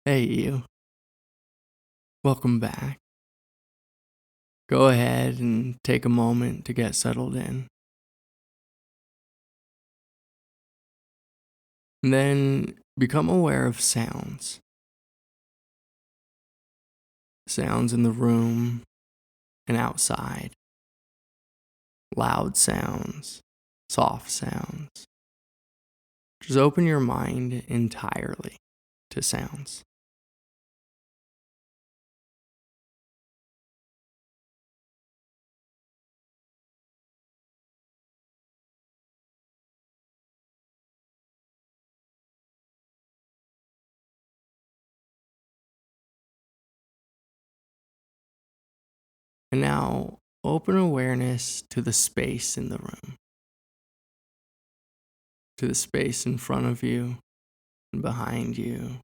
Hey, you. Welcome back. Go ahead and take a moment to get settled in. And then become aware of sounds. Sounds in the room and outside. Loud sounds, soft sounds. Just open your mind entirely to sounds. And now open awareness to the space in the room, to the space in front of you and behind you,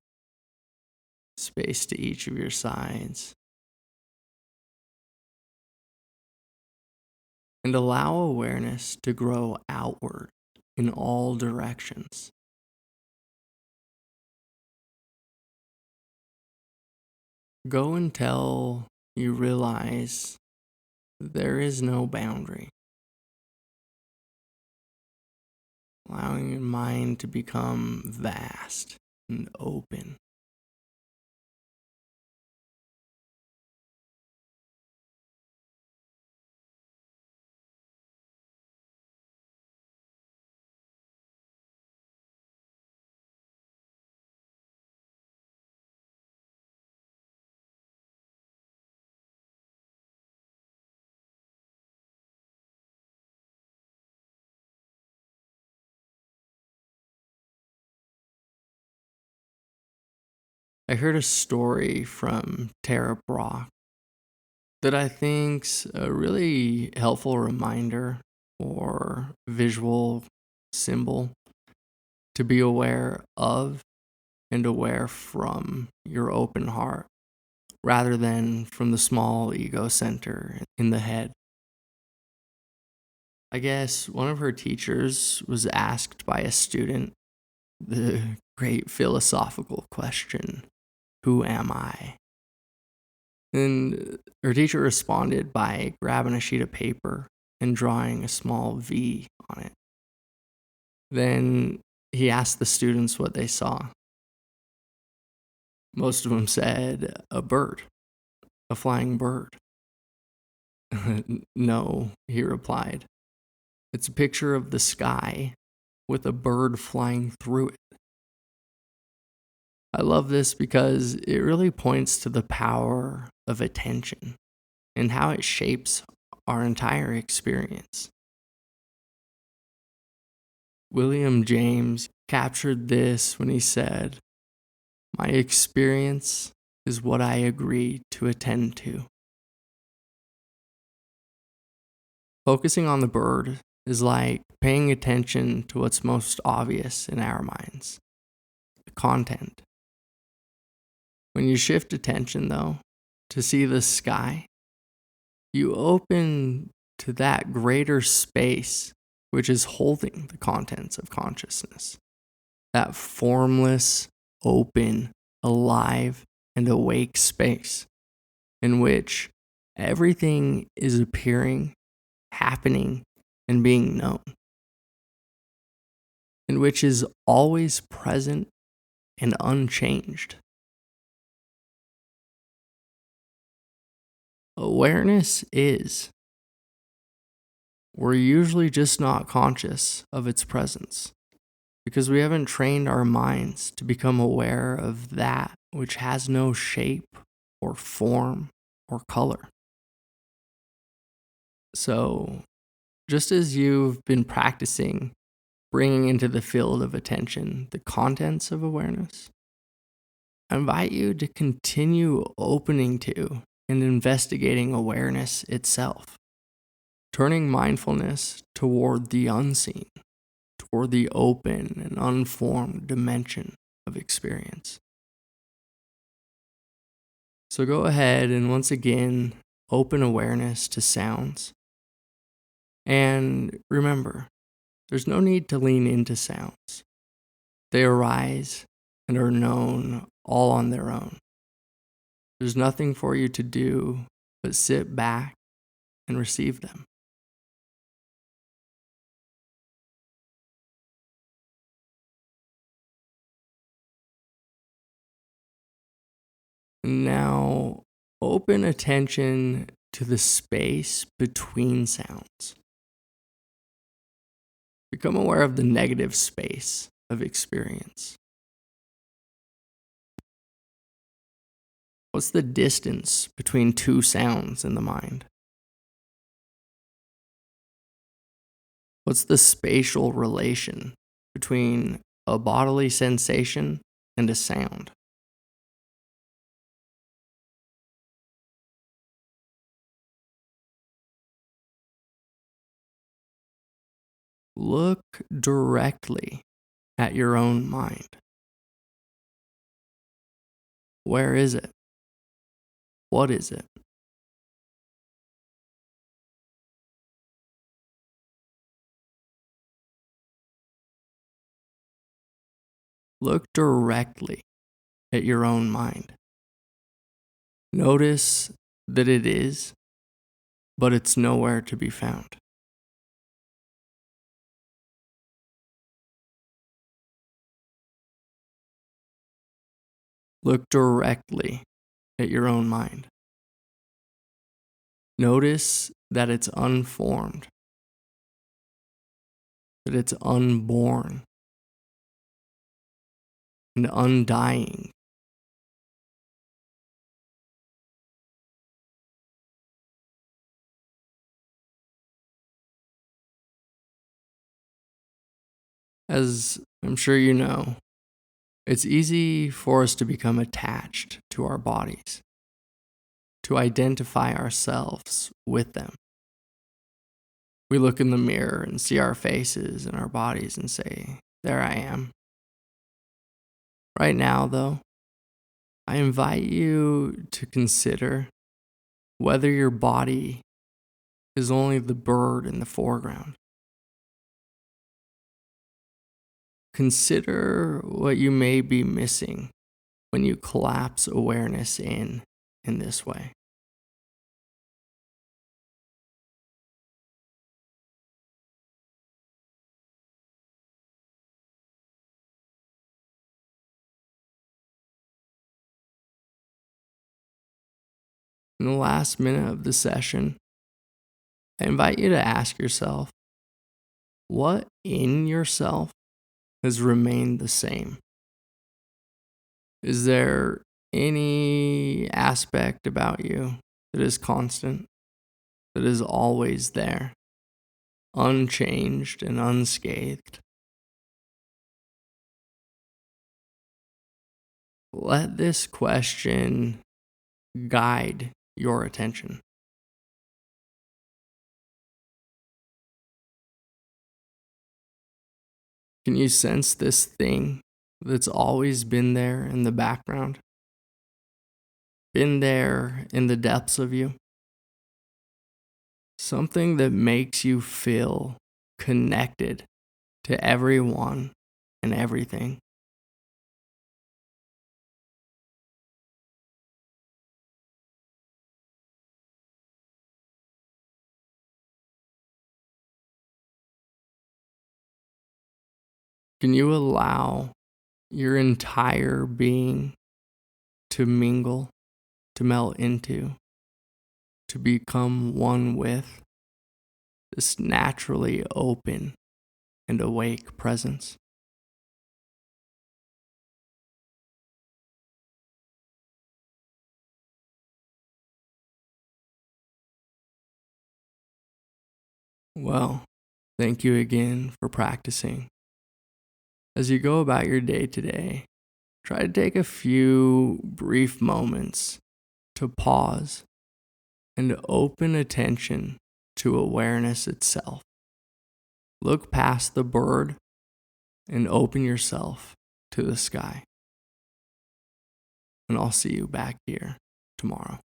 space to each of your sides. And allow awareness to grow outward in all directions. Go until you realize there is no boundary, allowing your mind to become vast and open. I heard a story from Tara Brock that I think's a really helpful reminder or visual symbol to be aware of and aware from your open heart rather than from the small ego center in the head. I guess one of her teachers was asked by a student the great philosophical question, who am I? And her teacher responded by grabbing a sheet of paper and drawing a small V on it. Then he asked the students what they saw. Most of them said a bird, a flying bird. No, he replied. It's a picture of the sky with a bird flying through it. I love this because it really points to the power of attention and how it shapes our entire experience. William James captured this when he said, "My experience is what I agree to attend to." Focusing on the bird is like paying attention to what's most obvious in our minds, the content. When you shift attention, though, to see the sky, you open to that greater space which is holding the contents of consciousness. That formless, open, alive, and awake space in which everything is appearing, happening, and being known, and which is always present and unchanged. Awareness is. We're usually just not conscious of its presence because we haven't trained our minds to become aware of that which has no shape or form or color. So, just as you've been practicing bringing into the field of attention the contents of awareness, I invite you to continue opening to and investigating awareness itself, turning mindfulness toward the unseen, toward the open and unformed dimension of experience. So go ahead and once again open awareness to sounds. And remember, there's no need to lean into sounds. They arise and are known all on their own. There's nothing for you to do but sit back and receive them. Now, open attention to the space between sounds. Become aware of the negative space of experience. What's the distance between two sounds in the mind? What's the spatial relation between a bodily sensation and a sound? Look directly at your own mind. Where is it? What is it? Look directly at your own mind. Notice that it is, but it's nowhere to be found. Look directly at your own mind. Notice that it's unformed, that it's unborn and undying. As I'm sure you know, it's easy for us to become attached to our bodies, to identify ourselves with them. We look in the mirror and see our faces and our bodies and say, there I am. Right now, though, I invite you to consider whether your body is only the bird in the foreground. Consider what you may be missing when you collapse awareness in this way. In the last minute of the session, I invite you to ask yourself, what in yourself has remained the same? Is there any aspect about you that is constant, that is always there, unchanged and unscathed? Let this question guide your attention. Can you sense this thing that's always been there in the background? Been there in the depths of you? Something that makes you feel connected to everyone and everything. Can you allow your entire being to mingle, to melt into, to become one with this naturally open and awake presence? Well, thank you again for practicing. As you go about your day today, try to take a few brief moments to pause and open attention to awareness itself. Look past the bird and open yourself to the sky. And I'll see you back here tomorrow.